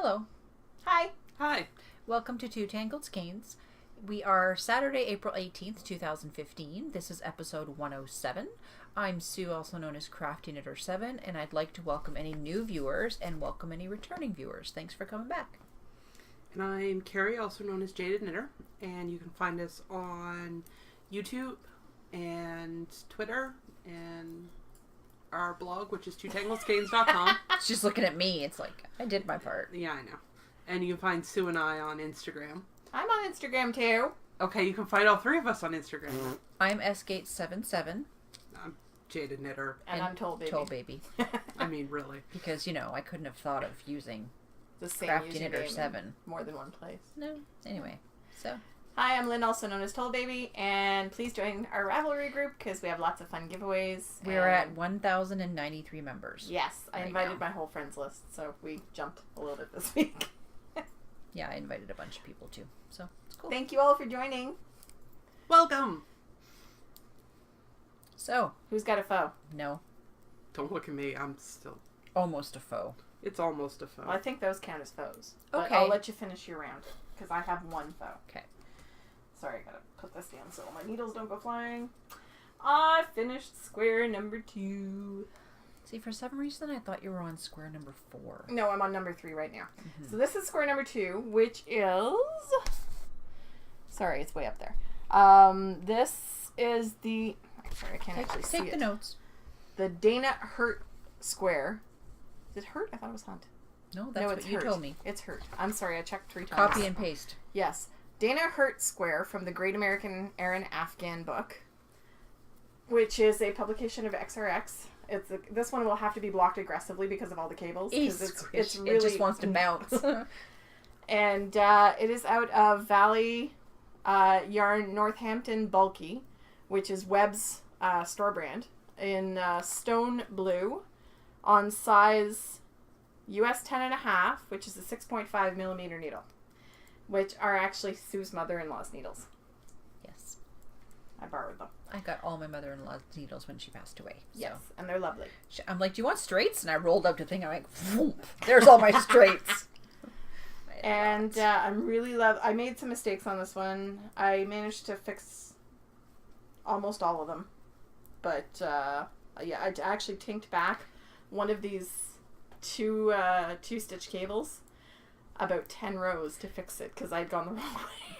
Hello. Hi. Hi. Welcome to Two Tangled Skeins. We are Saturday, April 18th, 2015. This is episode 107. I'm Sue, also known as Crafty Knitter 7, and I'd like to welcome any new viewers and welcome any returning viewers. Thanks for coming back. And I'm Kari, also known as Jaded Knitter, and you can find us on YouTube and Twitter and our blog, which is twotangledskeins.com. She's looking at me. It's like, I did my part. Yeah, I know. And you can find Sue and I on Instagram. I'm on Instagram too. Okay, you can find all three of us on Instagram. I'm Sgate77. I'm Jaded Knitter. And I'm Toll Baby. Toll Baby. I mean, really. Because, you know, I couldn't have thought of using The same Crafty Knitter username 7. in more than one place. No. Anyway, so... Hi, I'm Lynne, also known as Toll Baby, and please join our Ravelry group because we have lots of fun giveaways. We're at 1,093 members. Yes, I invited my whole friends list, so we jumped a little bit this week. Yeah, I invited a bunch of people too, so it's cool. Thank you all for joining. Welcome. So, Who's got a foe? no, Don't look at me. I'm still... almost a foe. It's almost a foe. Well, I think those count as foes. But Okay. I'll let you finish your round because I have one foe. Okay. Sorry, I gotta put this down so my needles don't go flying. I finished square number 2. See, for some reason, I thought you were on square number 4. No, I'm on number 3 right now. Mm-hmm. So this is square number 2, which is... Sorry, it's way up there. This is the... Sorry, I can't actually see it. Take the notes. The Dana Hurt square. Is it Hurt? I thought it was Hunt. No, that's No, what it's you Hurt. told me. It's Hurt. I'm sorry, I checked 3 times. Copy and paste. Yes. Dana Hurt Square from the Great American Aaron Afghan book, which is a publication of XRX. This one will have to be blocked aggressively because of all the cables. It's really, it just wants to bounce. And it is out of Valley Yarn Northampton Bulky, which is Webb's store brand, in stone blue on size US 10.5, which is a 6.5 millimeter needle, which are actually Sue's mother-in-law's needles. Yes. I borrowed them. I got all my mother-in-law's needles when she passed away. So. Yes, and they're lovely. I'm like, do you want straights? And I rolled up to the thing. I'm like, whoop, there's all my straights. And I'm really I made some mistakes on this one. I managed to fix almost all of them. But, yeah, I actually tinked back one of these two-stitch cables about 10 rows to fix it because I'd gone the wrong way.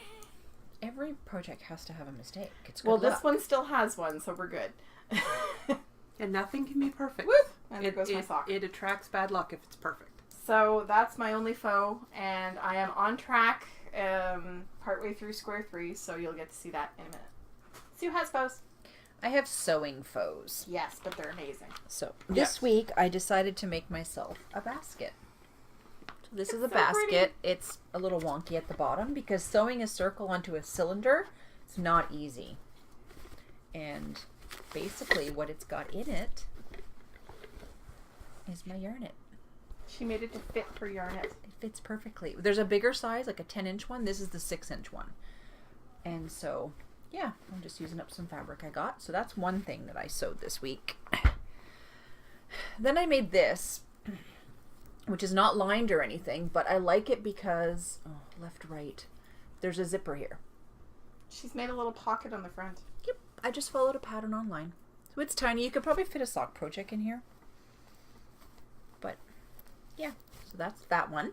Every project has to have a mistake. It's good Well, luck. this one still has one, so we're good. And nothing can be perfect. Woo! And there goes my sock. It attracts bad luck if it's perfect. So that's my only foe, and I am on track partway through square 3, so you'll get to see that in a minute. Sue has foes. I have sewing foes. Yes, but they're amazing. So this week I decided to make myself a basket. So this is a basket. Pretty. It's a little wonky at the bottom because sewing a circle onto a cylinder is not easy. And basically what it's got in it is my yarnet. She made it to fit her yarnet. It fits perfectly. There's a bigger size, like a 10-inch one. This is the 6-inch one. And so, yeah, I'm just using up some fabric I got. So that's one thing that I sewed this week. Then I made this, which is not lined or anything, but I like it because, left, right, there's a zipper here. She's made a little pocket on the front. Yep, I just followed a pattern online. So it's tiny. You could probably fit a sock project in here. But, yeah, so that's that one.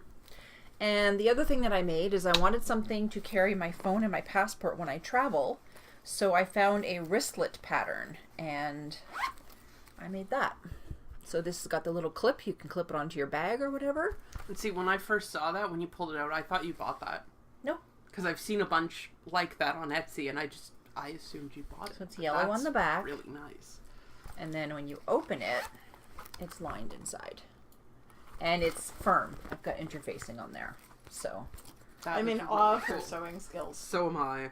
And the other thing that I made is I wanted something to carry my phone and my passport when I travel. So I found a wristlet pattern, and I made that. So this has got the little clip. You can clip it onto your bag or whatever. And see, when I first saw that, when you pulled it out, I thought you bought that. Nope. Because I've seen a bunch like that on Etsy, and I assumed you bought it. So it's yellow on the back. Really nice. And then when you open it, it's lined inside. And it's firm. I've got interfacing on there. So I'm in awe of her sewing skills. So am I.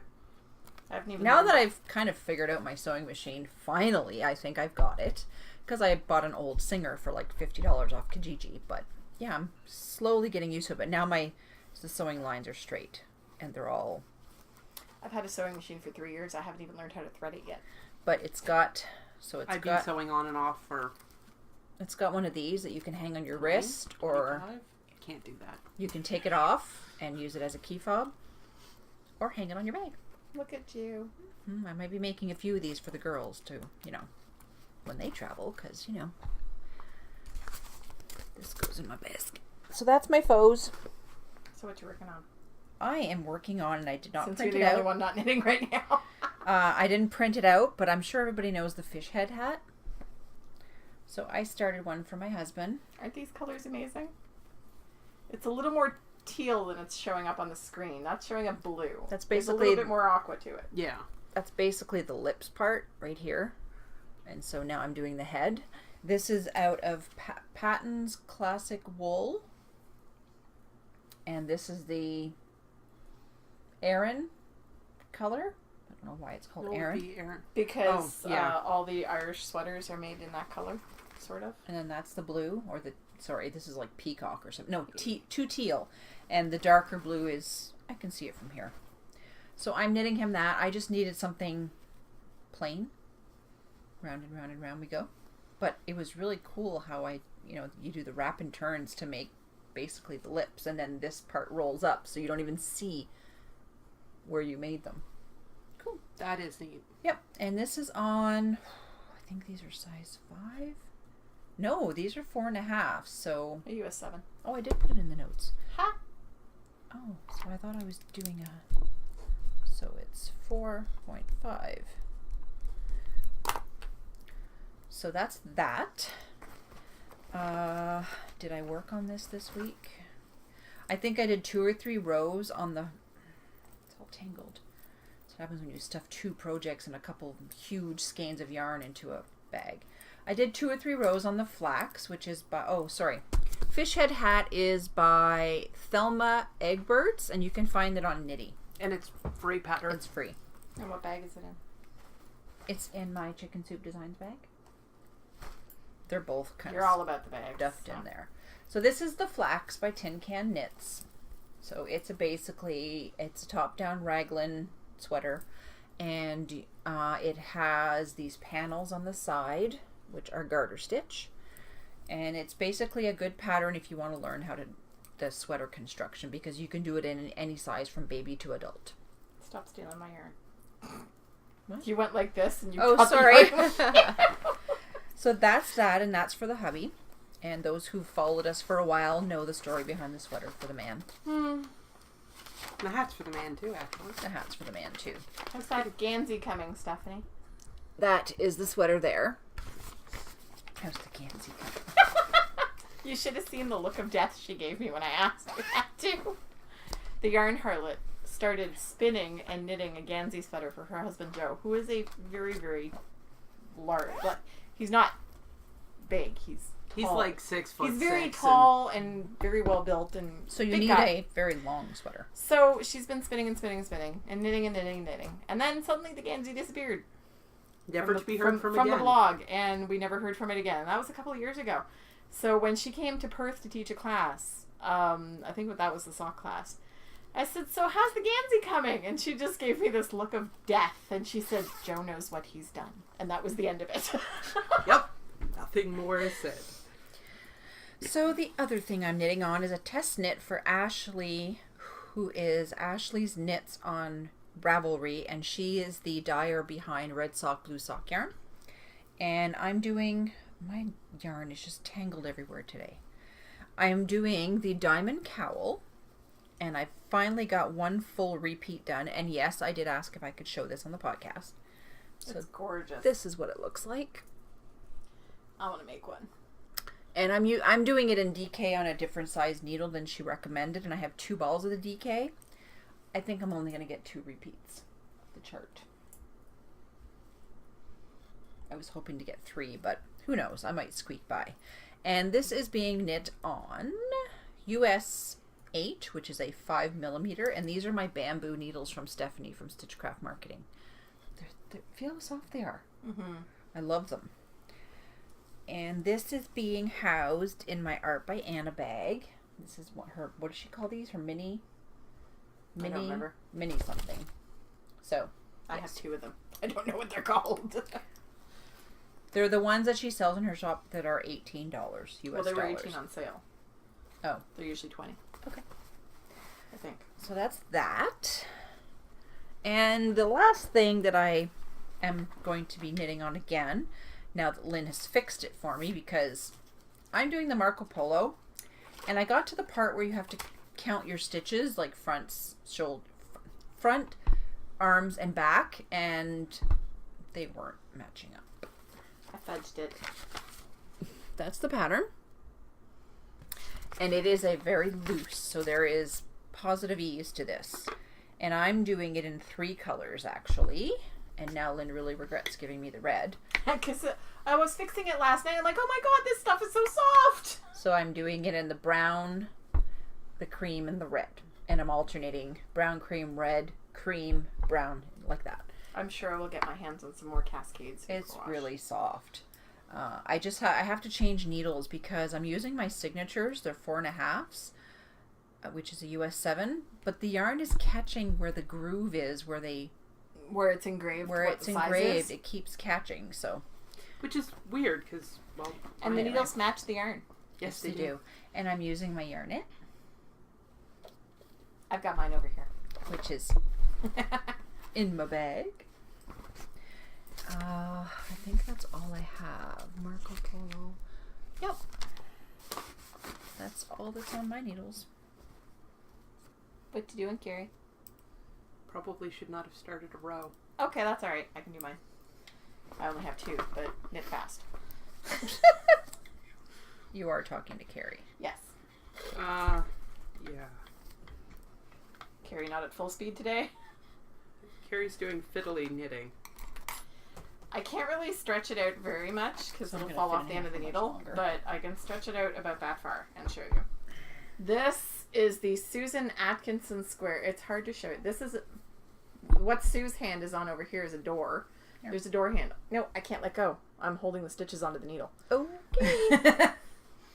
I haven't even now that I've kind of figured out my sewing machine, finally I think I've got it. Because I bought an old Singer for like $50 off Kijiji. But yeah, I'm slowly getting used to it. But now the sewing lines are straight. And they're all... I've had a sewing machine for 3 years. I haven't even learned how to thread it yet. But it's got... I've been sewing on and off for... It's got one of these that you can hang on your wrist or can't do that. You can take it off and use it as a key fob or hang it on your bag. Look at you. I might be making a few of these for the girls to, you know, when they travel, because, you know, this goes in my basket. So that's my faux. So what you working on? I am working on, and I did not Since print you're it the out. only one not knitting right now. I didn't print it out, but I'm sure everybody knows the fish head hat. So I started one for my husband. Aren't these colors amazing? It's a little more teal than it's showing up on the screen. That's showing a blue. That's There's basically a little bit more aqua to it. Yeah. That's basically the lips part right here. And so now I'm doing the head. This is out of Patton's Classic Wool. And this is the Aran color. I don't know why it's called Aran. Because Oh, yeah. all the Irish sweaters are made in that color, sort of. And then that's the blue, or the, sorry, this is like peacock or something. No, two teal. And the darker blue is, I can see it from here. So I'm knitting him that. I just needed something plain. Round and round and round we go. But it was really cool how you do the wrap and turns to make basically the lips, and then this part rolls up so you don't even see where you made them. Cool. That is neat. Yep. And this is on, I think these are size 5. No, these are 4.5. So. Are you a 7? Oh, I did put it in the notes. Ha! Oh, so I thought I was doing a. So it's 4.5. So that's that. Did I work on this week? I think I did 2 or 3 rows on the. It's all tangled. That's what happens when you stuff 2 projects and a couple huge skeins of yarn into a bag. I did 2 or 3 rows on the flax, which is by. Oh, sorry. Fish Head Hat is by Thelma Egberts, and you can find it on Knitty. And it's free pattern. It's free. And what bag is it in? It's in my Chicken Soup Designs bag. They're both kind You're of all about the bags. stuffed in there. So this is the Flax by Tin Can Knits. So it's a top-down raglan sweater, and it has these panels on the side, which are garter stitch, and it's basically a good pattern if you want to learn how to the sweater construction, because you can do it in any size from baby to adult. Stop stealing my yarn. What? You went like this and you Oh, cut the sorry. yarn. So that's that, and that's for the hubby. And those who followed us for a while know the story behind the sweater for the man. The hat's for the man too, actually. The hat's for the man too. How's that Gansey coming, Stephanie? That is the sweater there. How's the Gansey coming? You should have seen the look of death she gave me when I asked her that too. The yarn harlot started spinning and knitting a Gansey sweater for her husband Joe, who is a very, very large. But he's not big. He's tall. like 6 foot. He's very tall and very well built, and So you big need guy. a very long sweater. So she's been spinning and spinning and spinning and knitting and knitting and knitting, and then suddenly the Gansey disappeared. Never to be heard from again. From the blog, and we never heard from it again. That was a couple of years ago. So when she came to Perth to teach a class, I think that was the sock class, I said, "So how's the Gansey coming?" And she just gave me this look of death, and she said, "Joe knows what he's done," and that was the end of it. Yep. Nothing more is said. So the other thing I'm knitting on is a test knit for Ashley, who is Ashley's Knits on Ravelry, and she is the dyer behind Red Sock, Blue Sock yarn. And I'm doing, my yarn is just tangled everywhere today. I am doing the Diamond Cowl, and I finally got one full repeat done. And yes, I did ask if I could show this on the podcast. So It's gorgeous. this is what it looks like. I want to make one. And I'm doing it in DK on a different size needle than she recommended, and I have 2 balls of the DK. I think I'm only going to get 2 repeats of the chart. I was hoping to get 3, but who knows? I might squeak by. And this is being knit on US 8, which is a 5mm, and these are my bamboo needles from Stephanie from Stitchcraft Marketing. Feel how soft they are. Mm-hmm. I love them. And this is being housed in my Art by Anna bag. This is what does she call these? Her mini I don't remember. Mini something. So, I yes. have 2 of them. I don't know what they're called. They're the ones that she sells in her shop that are $18 US Well, they were dollars. $18 on sale. Oh. They're usually 20. Okay. I think. So that's that. And the last thing that I am going to be knitting on again, now that Lynne has fixed it for me, because I'm doing the Marco Polo, and I got to the part where you have to count your stitches, like front, arms, and back, and they weren't matching up. I fudged it. That's the pattern. And it is a very loose, so there is positive ease to this. And I'm doing it in 3 colors, actually. And now Lynne really regrets giving me the red. Because I was fixing it last night. I'm like, oh my god, this stuff is so soft. So I'm doing it in the brown, the cream, and the red. And I'm alternating brown, cream, red, cream, brown, like that. I'm sure I will get my hands on some more Cascades. It's really soft. I have to change needles because I'm using my signatures. They're 4.5s, which is a US 7. But the yarn is catching where the groove is, where it's engraved. Where it's engraved, it keeps catching. So, which is weird because and the needles match the yarn. Yes, they do. And I'm using my Yarn-It. I've got mine over here, which is in my bag. I think that's all I have. Marco Polo. Yep. That's all that's on my needles. What you doing, Kari? Probably should not have started a row. Okay, that's alright. I can do mine. I only have 2, but knit fast. You are talking to Kari. Yes. Yeah. Kari not at full speed today? Kari's doing fiddly knitting. I can't really stretch it out very much because it'll fall off the end of the needle, but I can stretch it out about that far and show you. This is the Susan Atkinson square. It's hard to show it. This is what Sue's hand is on over here is a door. Here. There's a door handle. No, I can't let go. I'm holding the stitches onto the needle. Okay.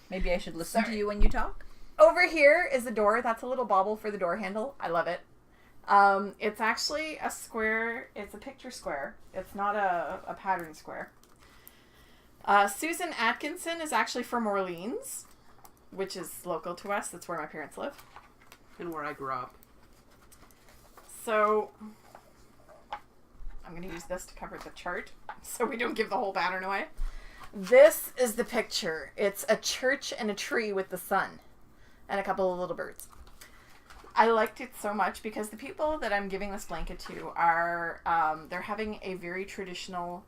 Maybe I should listen to you when you talk. Over here is the door. That's a little bobble for the door handle. I love it. It's actually a square. It's a picture square. It's not a pattern square. Susan Atkinson is actually from Orleans, which is local to us. That's where my parents live. And where I grew up. So I'm going to use this to cover the chart so we don't give the whole pattern away. This is the picture. It's a church and a tree with the sun and a couple of little birds. I liked it so much because the people that I'm giving this blanket to are, they're having a very traditional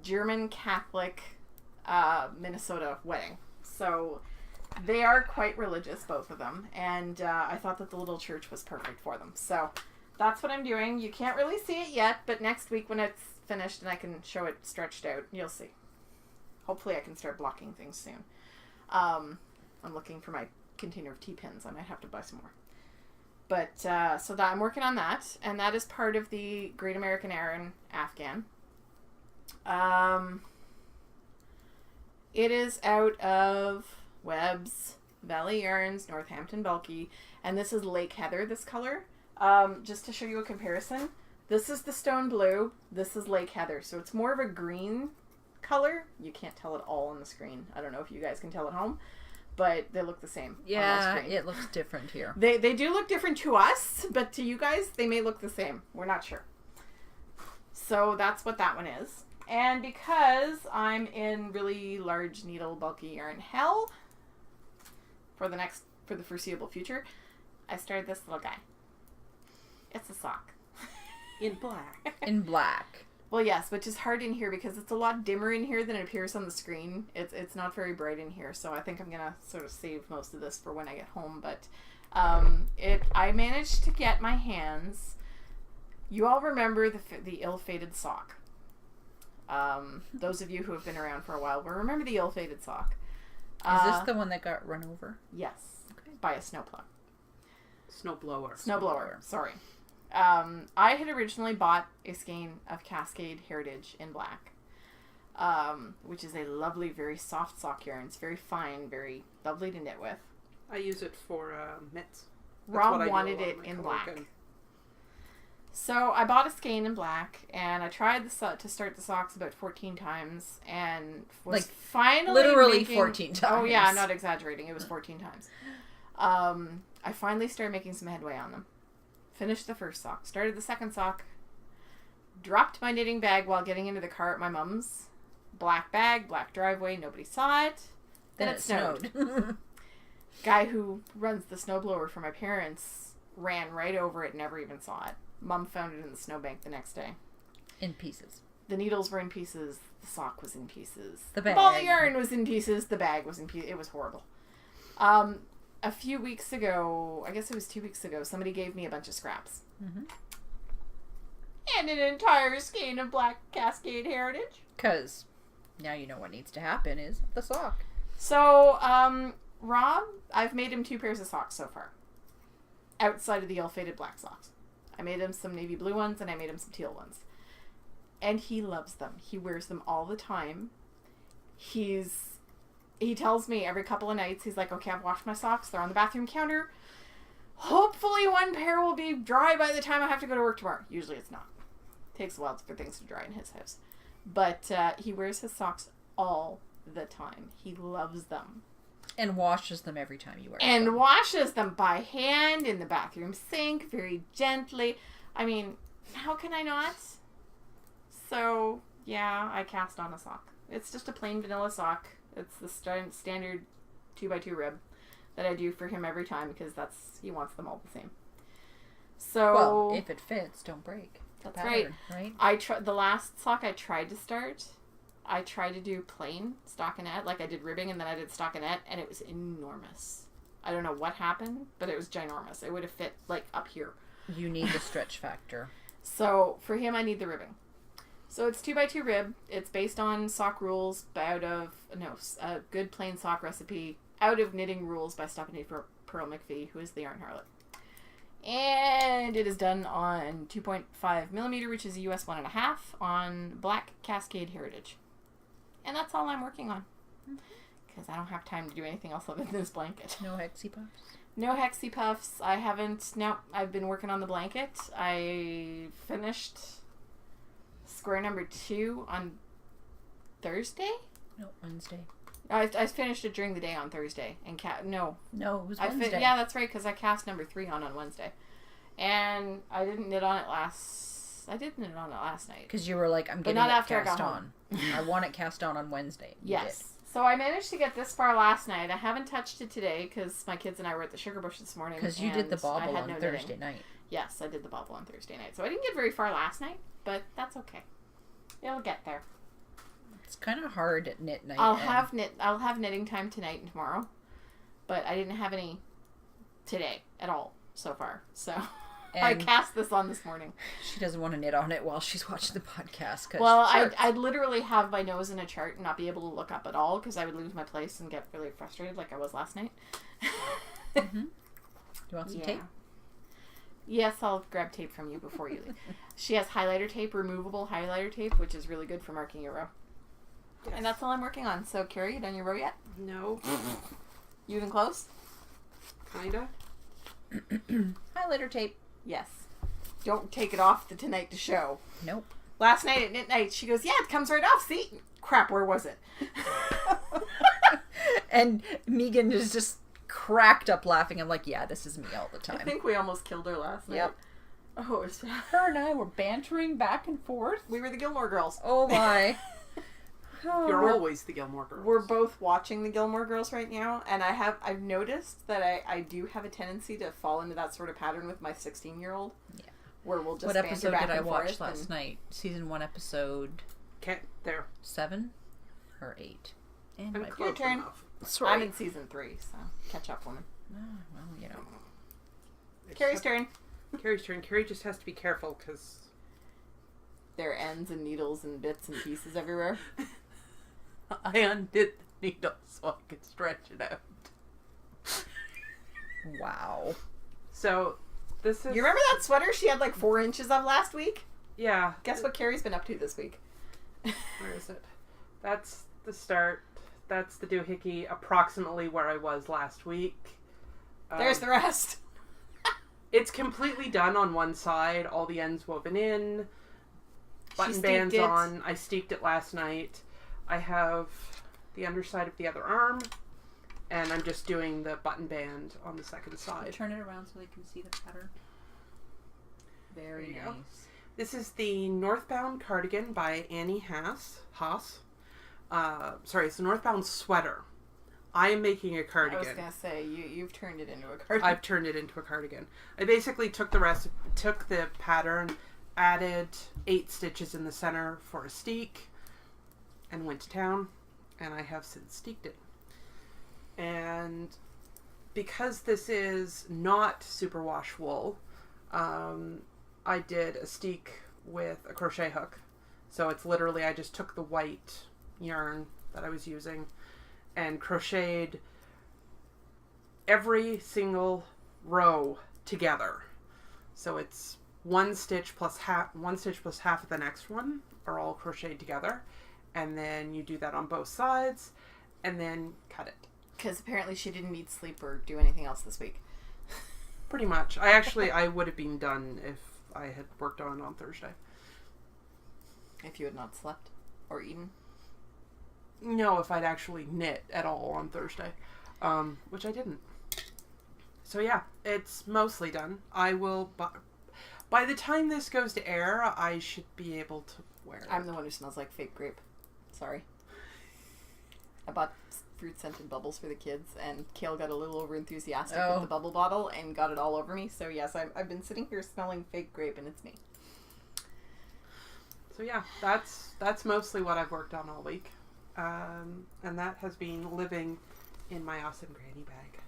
German Catholic Minnesota wedding. So they are quite religious, both of them. And I thought that the little church was perfect for them. So that's what I'm doing. You can't really see it yet, but next week when it's finished and I can show it stretched out, you'll see. Hopefully I can start blocking things soon. I'm looking for my container of T-pins. I might have to buy some more. But, so that I'm working on that, and that is part of the Great American Aran Afghan. It is out of Webb's, Valley Yarns, Northampton Bulky, and this is Lake Heather, this color. Just to show you a comparison, this is the Stone Blue, this is Lake Heather, so it's more of a green color. You can't tell it all on the screen. I don't know if you guys can tell at home, but they look the same. Yeah, it looks different here. They do look different to us, but to you guys, they may look the same. We're not sure. So that's what that one is. And because I'm in really large needle bulky yarn hell for the foreseeable future, I started this little guy. It's a sock. In black. In black. Well, yes, which is hard in here because it's a lot dimmer in here than it appears on the screen. It's not very bright in here, so I think I'm gonna sort of save most of this for when I get home. But I managed to get my hands. You all remember the ill-fated sock. Those of you who have been around for a while will remember the ill-fated sock. Is this the one that got run over? Yes, okay. By a snowplow. Snowblower. Sorry. I had originally bought a skein of Cascade Heritage in black, which is a lovely, very soft sock yarn. It's very fine, very lovely to knit with. I use it for mitts. Rob wanted it in black. So I bought a skein in black, and I tried to start the socks about 14 times, and was Like, finally literally making, 14 times. Oh yeah, I'm not exaggerating. It was 14 times. I finally started making some headway on them. Finished the first sock. Started the second sock. Dropped my knitting bag while getting into the car at my mom's. Black bag, black driveway. Nobody saw it. Then it snowed. Guy who runs the snowblower for my parents ran right over it, never even saw it. Mom found it in the snowbank the next day. In pieces. The needles were in pieces. The sock was in pieces. The bag. ball of yarn was in pieces. The bag was in pieces. It was horrible. A few weeks ago, I guess it was 2 weeks ago, somebody gave me a bunch of scraps. Mm-hmm. And an entire skein of black Cascade Heritage. Because now you know what needs to happen is the sock. So, Rob, I've made him 2 pairs of socks so far. Outside of the ill-fated black socks. I made him some navy blue ones, and I made him some teal ones. And he loves them. He wears them all the time. He tells me every couple of nights, he's like, okay, I've washed my socks. They're on the bathroom counter. Hopefully one pair will be dry by the time I have to go to work tomorrow. Usually it's not. Takes a while for things to dry in his house. But he wears his socks all the time. He loves them. And washes them every time you wear them. And washes them by hand in the bathroom sink, very gently. I mean, how can I not? So, yeah, I cast on a sock. It's just a plain vanilla sock. It's the standard 2x2 rib that I do for him every time because he wants them all the same. So, well, if it fits, don't break. That's pattern, right? The last sock I tried to start, I tried to do plain stockinette, like I did ribbing and then I did stockinette, and it was enormous. I don't know what happened, but it was ginormous. It would have fit like up here. You need the stretch factor. So for him, I need the ribbing. So it's 2x2 rib. It's based on sock rules a good plain sock recipe out of Knitting Rules by Stephanie Pearl McPhee, who is the Yarn Harlot. And it is done on 2.5 millimeter, which is a US 1.5 on black Cascade Heritage. And that's all I'm working on. Because I don't have time to do anything else other than this blanket. No hexie puffs? No hexie puffs. I haven't. No, I've been working on the blanket. I finished square number 2 on Thursday? No, Wednesday. I finished it during the day on Thursday. And No, it was Wednesday. yeah, that's right, because I cast number 3 on Wednesday. And I didn't knit on it I did knit on it last night. Because you were like, I'm getting it cast on. I want it cast on Wednesday. Yes. So I managed to get this far last night. I haven't touched it today because my kids and I were at the Sugar Bush this morning. Because you did the bobble on Thursday night. Yes, I did the bobble on Thursday night. So I didn't get very far last night, but that's okay. It'll get there. It's kind of hard at knit night. I'll have knitting time tonight and tomorrow, but I didn't have any today at all so far. So I cast this on this morning. She doesn't want to knit on it while she's watching the podcast. Well, I'd literally have my nose in a chart and not be able to look up at all because I would lose my place and get really frustrated like I was last night. Mm-hmm. Do you want some tape? Yes, I'll grab tape from you before you leave. She has highlighter tape, removable highlighter tape, which is really good for marking your row. Yes. And that's all I'm working on. So, Kari, you done your row yet? No. You even close? Kinda. Highlighter tape. Yes. Don't take it off the tonight to show. Nope. Last night at knit night, she goes, yeah, it comes right off. See? Crap, where was it? And Megan is just cracked up laughing. I'm like, yeah, this is me all the time. I think we almost killed her last night. Yep. Oh, it was bad. Her and I were bantering back and forth. We were the Gilmore Girls. Oh my. You're always the Gilmore Girls. We're both watching the Gilmore Girls right now, and I've noticed that I do have a tendency to fall into that sort of pattern with my 16-year-old. Yeah. Where we'll just What episode back did I and watch forth last night? Season 1, episode... There. 7 or 8? And I'm Your turn. Sorry. I'm in season 3, so catch up, woman. Oh, well, you know. Kari's turn. Kari's turn. Kari just has to be careful because there are ends and needles and bits and pieces everywhere. I undid the needle so I could stretch it out. Wow. So, this is... You remember that sweater she had like 4 inches of last week? Yeah. Guess what Kari's been up to this week? Where is it? That's the start. That's the doohickey, approximately where I was last week. There's the rest. It's completely done on one side. All the ends woven in. Button bands on. I steeked it last night. I have the underside of the other arm. And I'm just doing the button band on the second side. Turn it around so they can see the pattern. Very nice. Go. This is the Northbound cardigan by Annie Haas. Sorry, it's the Northbound sweater. I am making a cardigan. I was going to say, you've turned it into a cardigan. I've turned it into a cardigan. I basically took the pattern, added 8 stitches in the center for a steek, and went to town, and I have since steeked it. And because this is not superwash wool, I did a steek with a crochet hook. So it's literally, I just took the white yarn that I was using and crocheted every single row together. So it's one stitch plus half of the next one are all crocheted together. And then you do that on both sides and then cut it. Because apparently she didn't need sleep or do anything else this week. Pretty much. I would have been done if I had worked on Thursday. If you had not slept or eaten? No, if I'd actually knit at all on Thursday, which I didn't. So yeah, it's mostly done. I will, by the time this goes to air, I should be able to wear it. I'm the one who smells like fake grape. Sorry. I bought fruit-scented bubbles for the kids, and Kale got a little over-enthusiastic with the bubble bottle and got it all over me. So yes, I've been sitting here smelling fake grape, and it's me. So yeah, that's mostly what I've worked on all week. And that has been living in my awesome granny bag.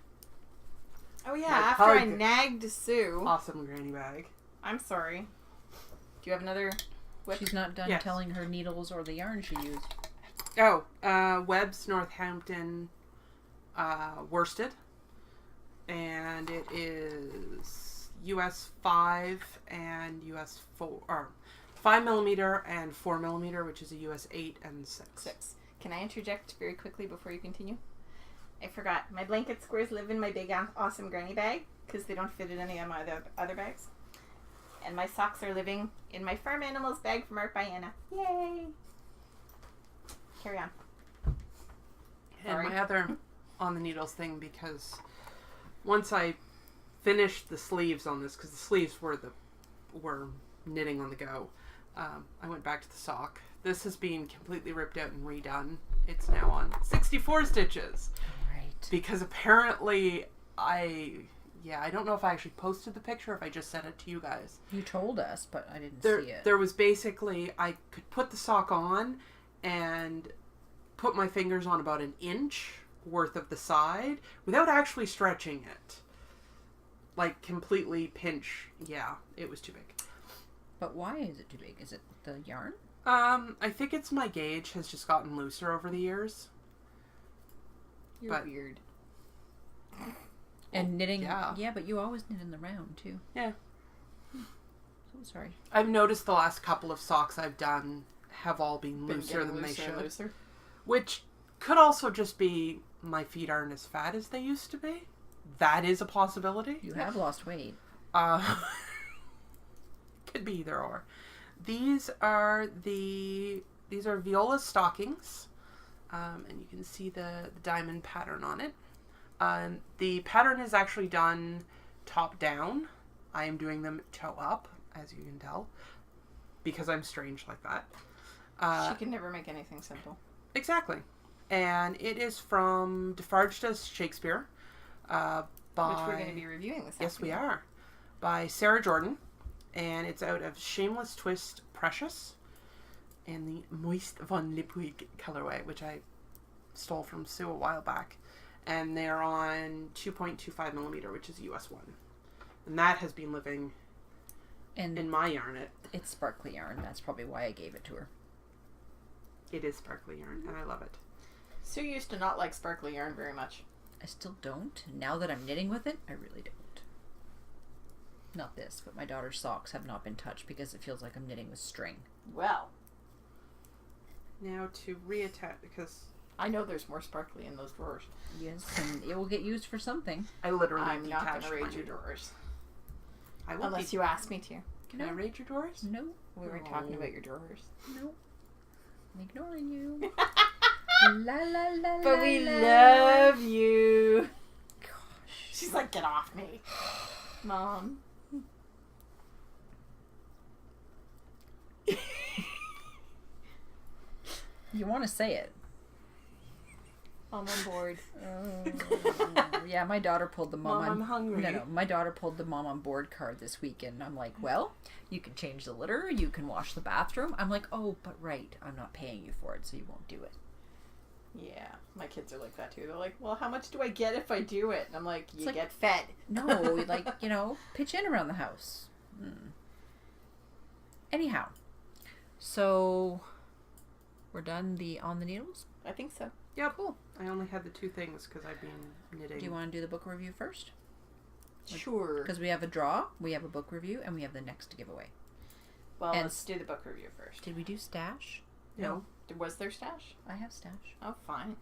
Oh yeah, after I nagged Sue. Awesome granny bag. I'm sorry. Do you have another whip? She's not done telling her needles or the yarn she used. Oh, Webb's Northampton worsted. And it is US 5 and US 4, or 5mm and 4mm, which is a US 8 and 6. Can I interject very quickly before you continue? I forgot. My blanket squares live in my big awesome granny bag because they don't fit in any of my other bags. And my socks are living in my farm animals bag from Art by Anna. Yay! Carry on. And my other on the needles thing, because once I finished the sleeves on this, because the sleeves were knitting on the go, I went back to the sock. This has been completely ripped out and redone. It's now on 64 stitches. Right. Because apparently I don't know if I actually posted the picture, if I just sent it to you guys. You told us, but I didn't see it. There was basically, I could put the sock on and put my fingers on about an inch worth of the side without actually stretching it. Like completely pinch. Yeah, it was too big. But why is it too big? Is it the yarn? I think it's my gauge has just gotten looser over the years. You're weird. And knitting, yeah, but you always knit in the round too. Yeah. So sorry. I've noticed the last couple of socks I've done have all been looser than they should. Looser. Which could also just be my feet aren't as fat as they used to be. That is a possibility. You have lost weight. Could be either or. These are Viola stockings, and you can see the diamond pattern on it. The pattern is actually done top down. I am doing them toe up, as you can tell, because I'm strange like that. She can never make anything simple. Exactly. And it is from Defarge Does Shakespeare. Which we're going to be reviewing this afternoon. Yes, we are. By Sarah Jordan. And it's out of Shameless Twist Precious in the Moist Von Lipwig colorway, which I stole from Sue a while back. And they're on 2.25mm, which is US 1. And that has been living in my yarn. It's sparkly yarn. That's probably why I gave it to her. It is sparkly yarn, and I love it. Sue used to not like sparkly yarn very much. I still don't. Now that I'm knitting with it, I really don't. Not this, but my daughter's socks have not been touched because it feels like I'm knitting with string. Well. Now to reattach, because I know there's more sparkly in those drawers. Yes, and it will get used for something. I literally I'm not going detached to raid mine. your drawers. I will. Unless you ask me to. Can I raid your drawers? No. We were talking about your drawers. No. I'm ignoring you. La la la But la, we la. love you. Gosh. She's like, get off me. Mom. You want to say it. I'm on board. Yeah, my daughter pulled the Mom, mom I'm hungry. No, my daughter pulled the mom on board card this weekend. I'm like, well, you can change the litter, you can wash the bathroom. I'm like, oh, but right, I'm not paying you for it, so you won't do it. Yeah, my kids are like that too. They're like, well, how much do I get if I do it? And I'm like, you like- get fed. No, like, pitch in around the house. Anyhow, so we're done on the needles? I think so. Yeah, cool. I only had the 2 things because I've been knitting. Do you want to do the book review first? Sure. Because we have a draw, we have a book review, and we have the next giveaway. Well, and- let's do the book review first. Did we do stash? No. Was there stash? I have stash. Oh, fine.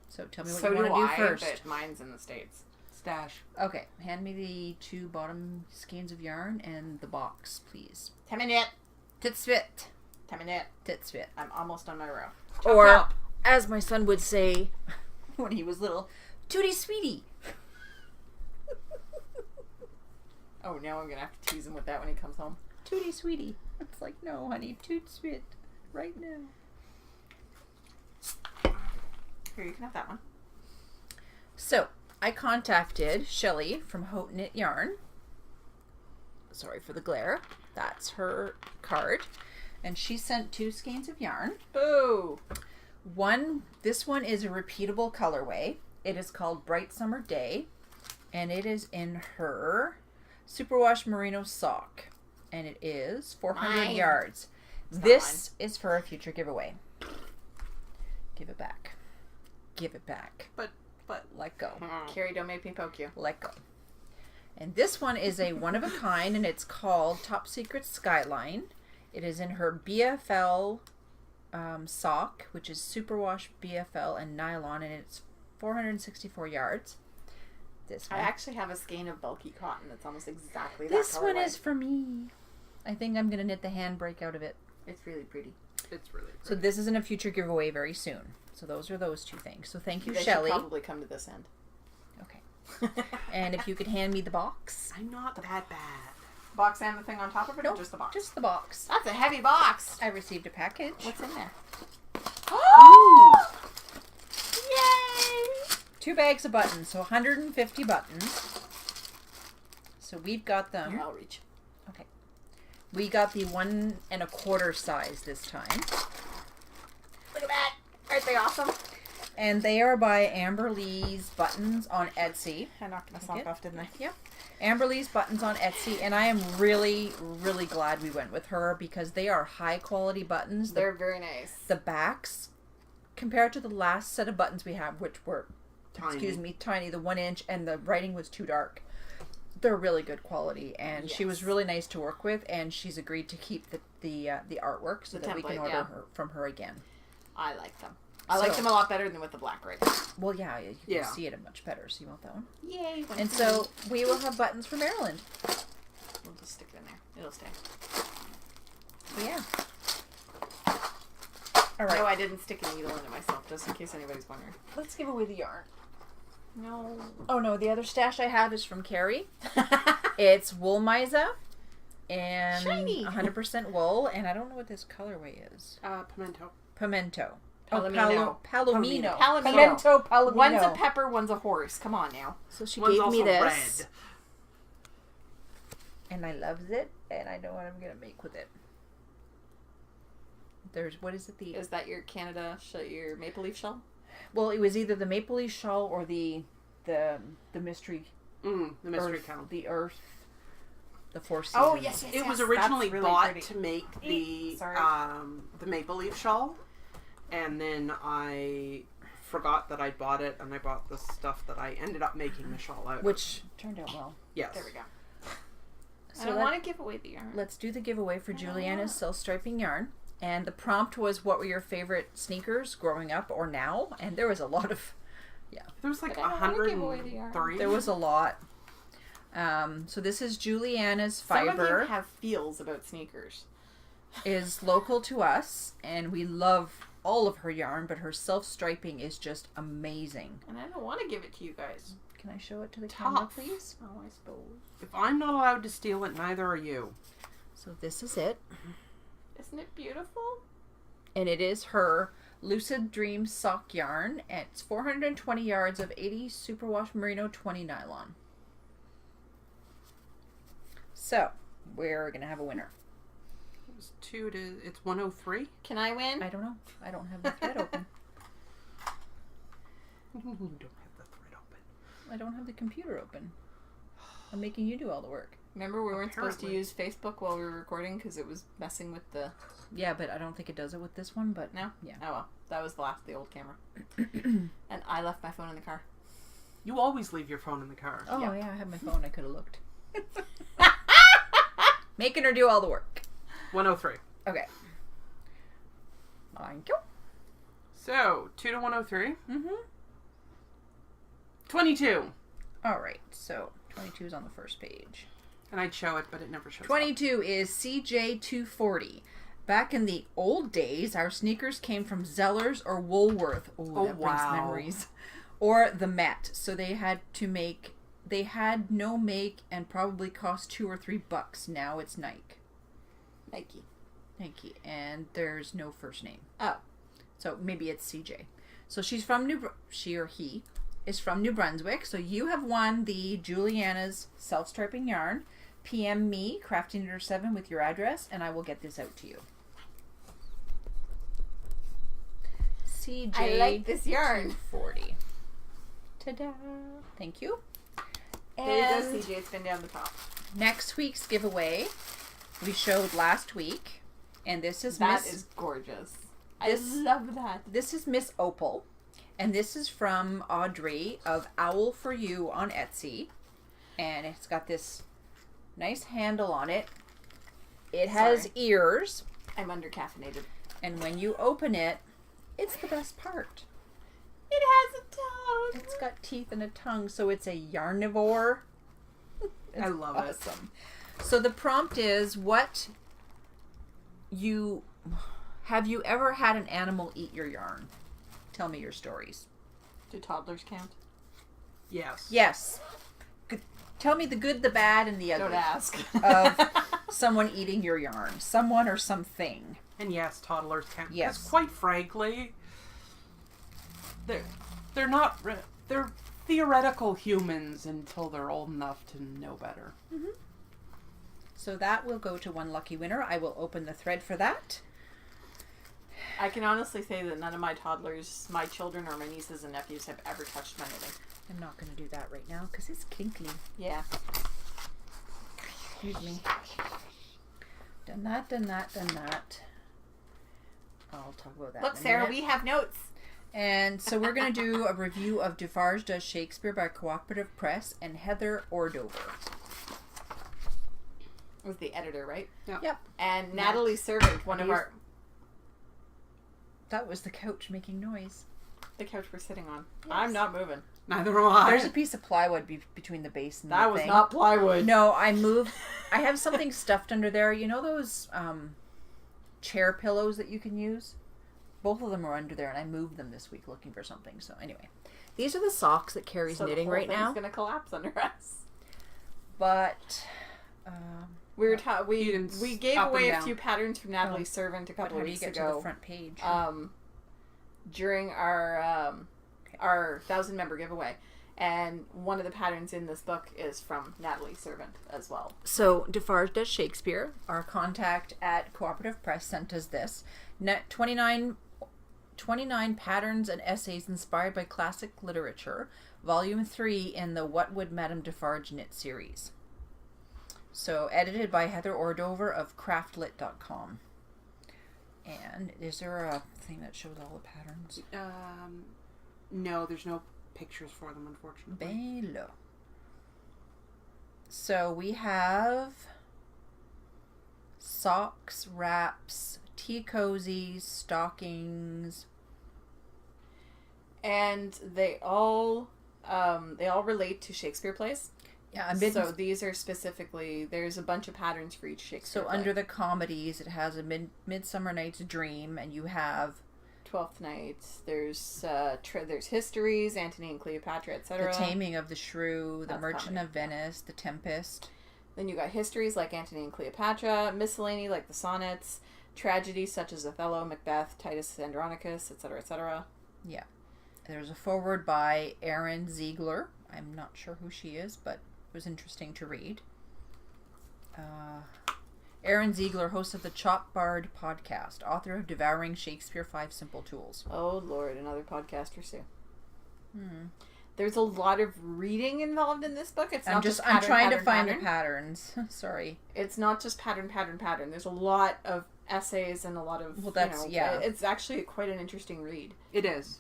So tell me what So you do want to do I, first. but mine's in the States. Stash. Okay, hand me the 2 bottom skeins of yarn and the box, please. 10 minute. Titsvit. 10 minute. Titsvit. I'm almost on my row. Or, up. as my son would say when he was little, Tootie Sweetie. Oh, now I'm going to have to tease him with that when he comes home. Tootie Sweetie. It's like, no, honey, Tootsvit. Right now. Here, you can have that one. So, I contacted Shelly from Haute Knit Yarn. Sorry for the glare. That's her card. And she sent 2 skeins of yarn. Boo! This one is a repeatable colorway. It is called Bright Summer Day. And it is in her Superwash Merino sock. And it is 400 Mine. yards. It's not This is for a future giveaway. Give it back. Give it back. But Let go. Kari, don't make me poke you. Let go. And this one is a one of a kind, and it's called Top Secret Skyline. It is in her BFL sock, which is superwash BFL and nylon, and it's 464 yards. This I one. actually have a skein of bulky cotton that's almost exactly that This one colorway. is for me. I think I'm gonna knit the handbrake out of it. It's really pretty. it's really pretty. So this is in a future giveaway very soon. So those are those 2 things. So thank you, They should Shelly. probably come to this end. Okay. And if you could hand me the box. I'm not that bad. Box and the thing on top of it, No, or just the box? Just the box. That's a heavy box. I received a package. What's in there? Ooh. Yay! 2 bags of buttons, so 150 buttons. So we've got them. Here, I'll reach. Okay. We got the 1 1/4 size this time. Look at that. Aren't they awesome? And they are by Amber Lee's Buttons on Etsy. I knocked my Okay. sock off, didn't I? Yep. Amber Lee's Buttons on Etsy. And I am really, really glad we went with her because they are high quality buttons. They're very nice. The backs, compared to the last set of buttons we have, which were, tiny, the 1 inch, and the writing was too dark. They're really good quality, and she was Yes. really nice to work with, and she's agreed to keep the artwork so The that we can template, order yeah. her from her again. I like them. I like So- them a lot better than with the black writing. Well, yeah, you can Yeah. see it much better. So you want that one? Yay! And so we will have buttons for Maryland. we'll just stick it in there. It'll stay. So yeah. All right. No, I didn't stick a needle in it myself, just in case anybody's wondering. Let's give away the yarn. No. Oh no, the other stash I have is from Kari. It's Wool Miza and Shiny. 100% wool, and I don't know what this colorway is. Pimento. Pimento. Palomino. Palomino. Palomino. Pimento palomino. One's a pepper, one's a horse. Come on now. So she One's gave me also this, red. and I loves it, and I know what I'm gonna make with it. There's what is it? Is that your Canada, your maple leaf shell? Well, it was either the maple leaf shawl or the mystery The mystery earth, count. the earth, the 4 seasons. Oh, yes, yes. It was That's originally really bought pretty. to make the Sorry. the maple leaf shawl, and then I forgot that I bought it, and I bought the stuff that I ended up making the shawl out of. Which turned out well. Yes. There we go. So I don't want to give away the yarn. let's do the giveaway for Juliana's Silk Striping Yarn. And the prompt was, what were your favorite sneakers growing up or now? And there was a lot of, There was like But I don't wanna give away the 103. yarn. there was a lot. So this is Juliana's Some of fiber. you have feels about sneakers. Is local to us, and we love all of her yarn, but her self-striping is just amazing. And I don't want to give it to you guys. Can I show it to the camera, Tough. please? Oh, I suppose. If I'm not allowed to steal it, neither are you. So this is it. Isn't it beautiful? And it is her Lucid Dream sock yarn. It's 420 yards of 80 superwash merino, 20 nylon. So, we're going to have a winner. It's 103. Can I win? I don't know. I don't have the thread open. You don't have the thread open. I don't have the computer open. I'm making you do all the work. Remember we weren't supposed to Apparently. use Facebook while we were recording because it was messing with the... Yeah, but I don't think it does it with this one, but... No? Yeah. Oh well. That was the old camera. And I left my phone in the car. You always leave your phone in the car. Oh, Yeah. yeah, I have my phone. I could have looked. Making her do all the work. 103. Okay. Thank you. So, 2 to 103. Mm-hmm. 22. All right, so 22 is on the first page. And I'd show it, but it never shows up. 22 is CJ240. Back in the old days, our sneakers came from Zellers or Woolworth. Oh, that brings wow. memories. Or the Met. So they had no make and probably cost $2 or $3. Now it's Nike. Nike. And there's no first name. Oh. So maybe it's CJ. So she or he is from New Brunswick. So you have won the Juliana's self-striping yarn. PM me, Crafting Knitter 7 with your address, and I will get this out to you. CJ. I like this yarn. 40. Ta-da! Thank you. There you And go, CJ. It's been down the top. next week's giveaway we showed last week, and this is That Miss. is gorgeous. This- I love that. This is Miss Opal, and this is from Audrey of Owl for You on Etsy, and it's got this nice handle on it. It has Sorry. ears, I'm under-caffeinated. and when you open it, it's the best part. It has a tongue. It's got teeth and a tongue, so it's a yarnivore. I love it. Awesome. So the prompt is, have you ever had an animal eat your yarn? Tell me your stories. Do toddlers count? Yes. Yes. Tell me the good, the bad, and the Don't ugly ask. of someone eating your yarn. Someone or something. And yes, toddlers can. Yes. Because quite frankly, they're not. They're theoretical humans until they're old enough to know better. So that will go to one lucky winner. I will open the thread for that. I can honestly say that none of my toddlers, my children, or my nieces and nephews have ever touched my knitting. I'm not going to do that right now because it's kinkly. Yeah. Excuse me. Done that, done that, done that. I'll talk about that Look, in a Sarah, minute. we have notes. And so we're going to do a review of Defarge Does Shakespeare by Cooperative Press and Heather Ordover. Was the editor, right? Yep. And Natalie Servant, one of He's- our... That was the couch making noise. The couch we're sitting on. Yes. I'm not moving. Neither am I. There's a piece of plywood between the base and That the was thing. not plywood. No, I moved. I have something stuffed under there. You know those chair pillows that you can use? Both of them are under there, and I moved them this week looking for something. So anyway, these are the socks that Kari's So the knitting whole right thing's now. gonna collapse under us. But We were You can we gave up and away a down. few patterns from Natalie Servant a but couple how of do you weeks get to ago. the front page? During our 1,000 member giveaway, and one of the patterns in this book is from Natalie Servant as well. So Defarge Does Shakespeare. Our contact at Cooperative Press sent us this. 29 patterns and essays inspired by classic literature, volume 3 in the What Would Madame Defarge Knit series. So edited by Heather Ordover of craftlit.com. And is there a thing that shows all the patterns? No, there's no pictures for them, unfortunately. Bello. So we have socks, wraps, tea cozies, stockings. And they all relate to Shakespeare plays. Yeah, so these are specifically, there's a bunch of patterns for each Shakespeare So play. under the comedies, it has a Midsummer Night's Dream, and you have Twelfth Night. There's there's Histories, Antony and Cleopatra, etc. The Taming of the Shrew, The That's Merchant comedy. of Venice, The Tempest. Then you got Histories like Antony and Cleopatra, Miscellany like the Sonnets, tragedies such as Othello, Macbeth, Titus Andronicus, etc., etc. Yeah. There's a foreword by Erin Ziegler. I'm not sure who she is, but it was interesting to read. Erin Ziegler, host of the Chop Bard podcast, author of Devouring Shakespeare 5 Simple Tools. Oh, Lord, another podcaster, too. Hmm. There's a lot of reading involved in this book. It's not just I'm pattern, trying pattern, to find pattern. the patterns. Sorry. It's not just pattern. There's a lot of essays and a lot of, yeah. It's actually quite an interesting read. It is.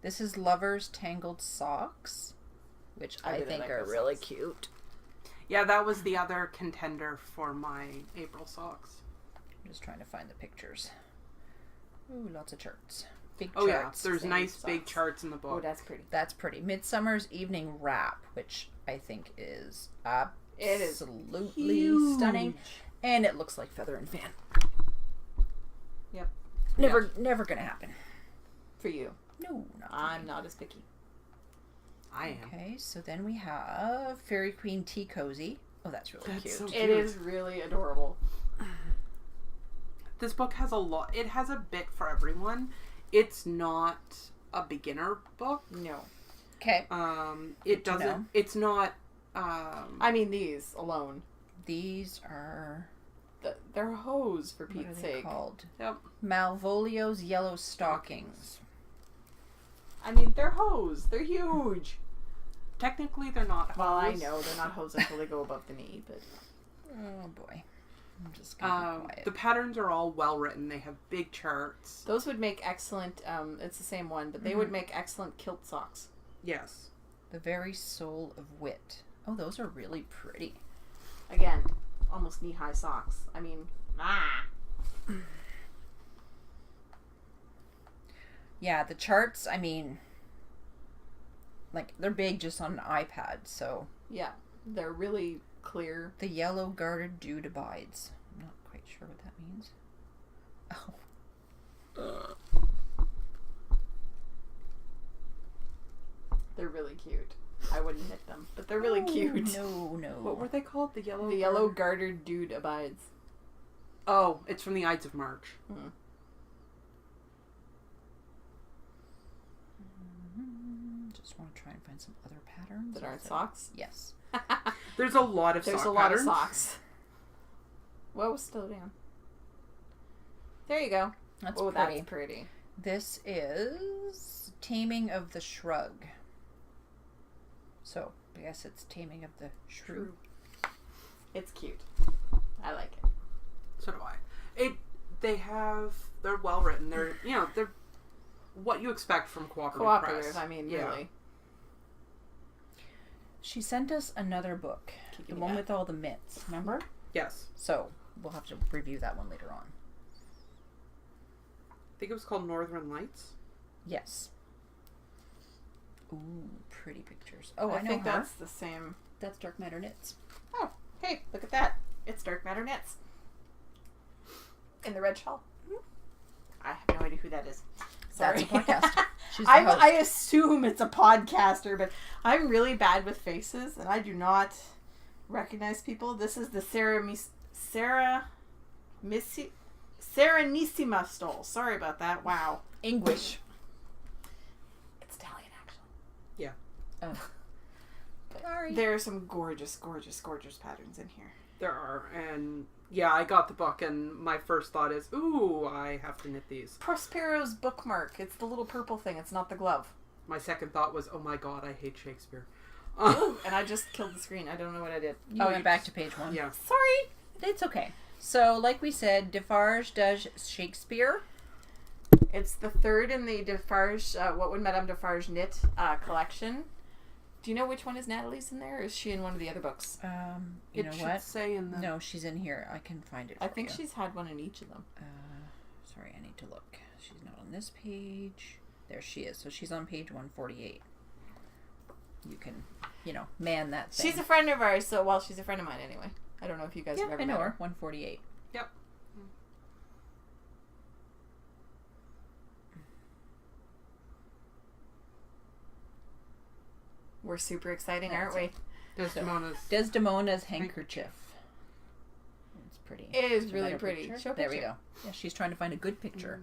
This is Lover's Tangled Socks, which I really think like are those really socks. cute. Yeah, that was the other contender for my April socks. I'm just trying to find the pictures. Ooh, lots of charts. Big Oh charts. yeah, there's Same nice socks. big charts in the Oh, book. that's pretty. That's pretty. Midsummer's Evening Wrap, which I think is It is absolutely huge. stunning. And it looks like Feather and Fan. Yep. Never gonna happen. For you. No, not for I'm me. not as picky. I am. Okay, so then we have Fairy Queen Tea Cozy. Oh, that's really That's cute. so It cute. is really adorable. This book has a lot. It has a bit for everyone. It's not a beginner book. No. Okay, It to doesn't. know. It's not. I mean, these alone. these are They're hose, for what are Pete's they sake. called? Yep. Malvolio's Yellow Stockings. I mean, they're hose. They're huge. Technically, they're not. Well, I hose. know they're not hose until they go above the knee, but Oh boy, I'm just gonna be quiet. The patterns are all well written. They have big charts. those would make excellent. It's the same one, but they would make excellent kilt socks. Yes. The Very Soul of Wit. Oh, those are really pretty. Again, almost knee-high socks. I mean, Yeah, the charts, I mean, like, they're big just on an iPad, so. yeah, they're really clear. The Yellow Gartered Dude Abides. I'm not quite sure what that means. Oh. They're really cute. I wouldn't knit them, but they're really cute. No. What were they called? The yellow. The yellow gartered dude abides. Oh, it's from the Ides of March. Just want to try and find some other patterns. That aren't socks. Yes. There's a lot of There's sock a lot patterns. of socks. Whoa, slow down. There you go. That's Oh, pretty. that's pretty. This is Taming of the Shrug. So, I guess it's Taming of the Shrew. It's cute. I like it. So do I. They're well written. They're they're what you expect from cooperative press. I mean, Yeah. really. She sent us another book. Kicking The me one back. with all the mitts, remember? Yes. So, we'll have to review that one later on. I think it was called Northern Lights. Yes. Ooh, pretty pictures. Oh, I I know think her. that's the same. That's Dark Matter Knits. Oh, hey, look at that. It's Dark Matter Knits. In the red shawl. I have no idea who that is. Sorry. That's a podcast. She's the I host. assume it's a podcaster, but I'm really bad with faces, and I do not recognize people. This is the Serenissima stole. Sorry about that. Wow. English. It's Italian, actually. Yeah. Oh. Sorry. There are some gorgeous, gorgeous, gorgeous patterns in here. There are, and yeah, I got the book, and my first thought is, ooh, I have to knit these. Prospero's bookmark. It's the little purple thing. It's not the glove. My second thought was, oh my god, I hate Shakespeare. And I just killed the screen. I don't know what I did. You went back to page 1. Yeah. Sorry. It's okay. So, like we said, Defarge does Shakespeare. It's the third in the Defarge, What Would Madame Defarge Knit collection. Do you know which one is Natalie's in there, or is she in one of the other books? You know It should what? say in the... No, she's in here. I can find it for I think you. she's had one in each of them. Sorry, I need to look. She's not on this page. There she is. So she's on page 148. You can man that thing. She's a friend of ours, so, well, she's a friend of mine anyway. I don't know if you guys have ever I met know her. her. 148. Yep. We're super exciting, aren't we? Desdemona's handkerchief. It's pretty. It is Is really that a pretty. picture? Show a There we picture. go. Yeah, she's trying to find a good picture.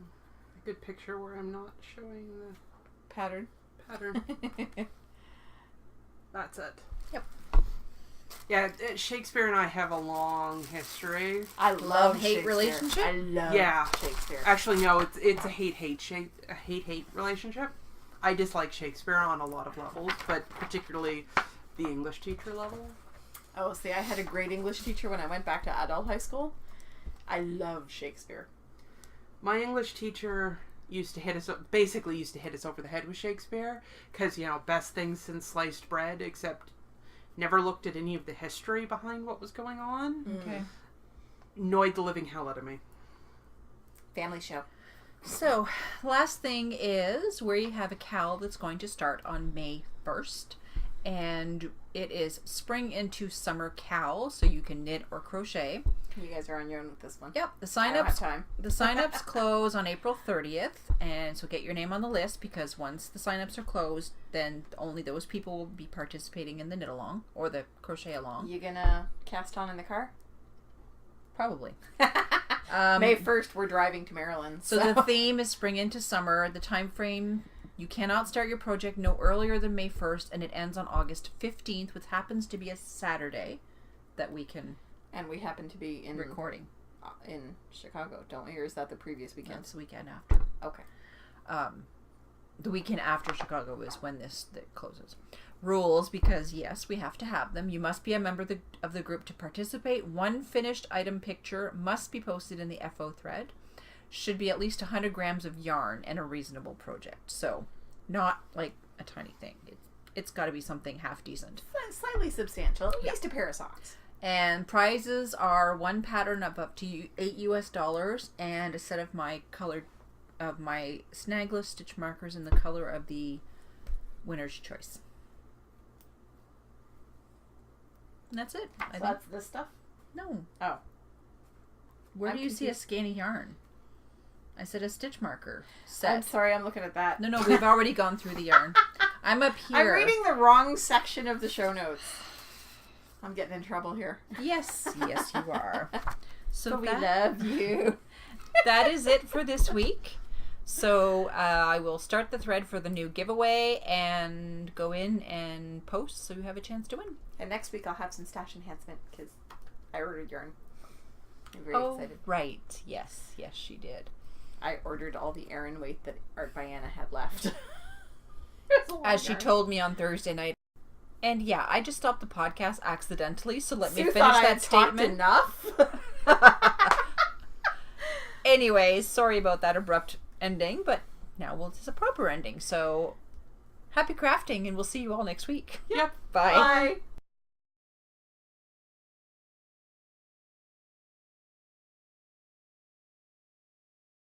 A good picture where I'm not showing the Pattern. pattern. That's it. Yep. Yeah, Shakespeare and I have a long history. I love Love-hate Shakespeare. relationship? I love Shakespeare. Actually, no, it's a hate-hate relationship. I dislike Shakespeare on a lot of levels, but particularly the English teacher level. Oh, see, I had a great English teacher when I went back to adult high school. I loved Shakespeare. My English teacher used to hit us over the head with Shakespeare because, best things since sliced bread, except never looked at any of the history behind what was going on. Okay. Annoyed the living hell out of me. Family show. So, last thing is where you have a cowl that's going to start on May 1st. And it is spring into summer cowl, so you can knit or crochet. You guys are on your own with this one. Yep, the I don't have sign-ups time. the sign-ups close on April 30th, and so get your name on the list because once the sign-ups are closed, then only those people will be participating in the knit along or the crochet along. You gonna cast on in the car? Probably. May 1st, we're driving to Maryland. So the theme is spring into summer. The time frame, you cannot start your project no earlier than May 1st, and it ends on August 15th, which happens to be a Saturday that we can And we happen to be in recording. In Chicago, don't we? Or is that the previous weekend? That's the weekend after. Okay. The weekend after Chicago is when this closes. Rules, because yes, we have to have them. You must be a member of the group to participate. One finished item picture must be posted in the FO thread. Should be at least 100 grams of yarn and a reasonable project. So, not like a tiny thing. It's got to be something half decent. Slightly substantial. At least a pair of socks. And prizes are one pattern of up to $8 and a set of my snagless stitch markers in the color of the winner's choice. And that's it. I think. That's this stuff? No. Oh. Where I'm do you see a skein of yarn? I said a stitch marker set. I'm sorry, I'm looking at that. No, we've already gone through the yarn. I'm up here. I'm reading the wrong section of the show notes. I'm getting in trouble here. Yes, you are. So But we love you. That is it for this week. So I will start the thread for the new giveaway and go in and post so you have a chance to win. And next week I'll have some stash enhancement because I ordered yarn. I'm very excited. Right. Yes, she did. I ordered all the Aran weight that Art by Anna had left. As she told me on Thursday night. And yeah, I just stopped the podcast accidentally, so let me Sue finish thought I that had talked statement. enough. Anyways, sorry about that abrupt ending, but now it's a proper ending. So happy crafting, and we'll see you all next week. Yep. Bye. Bye.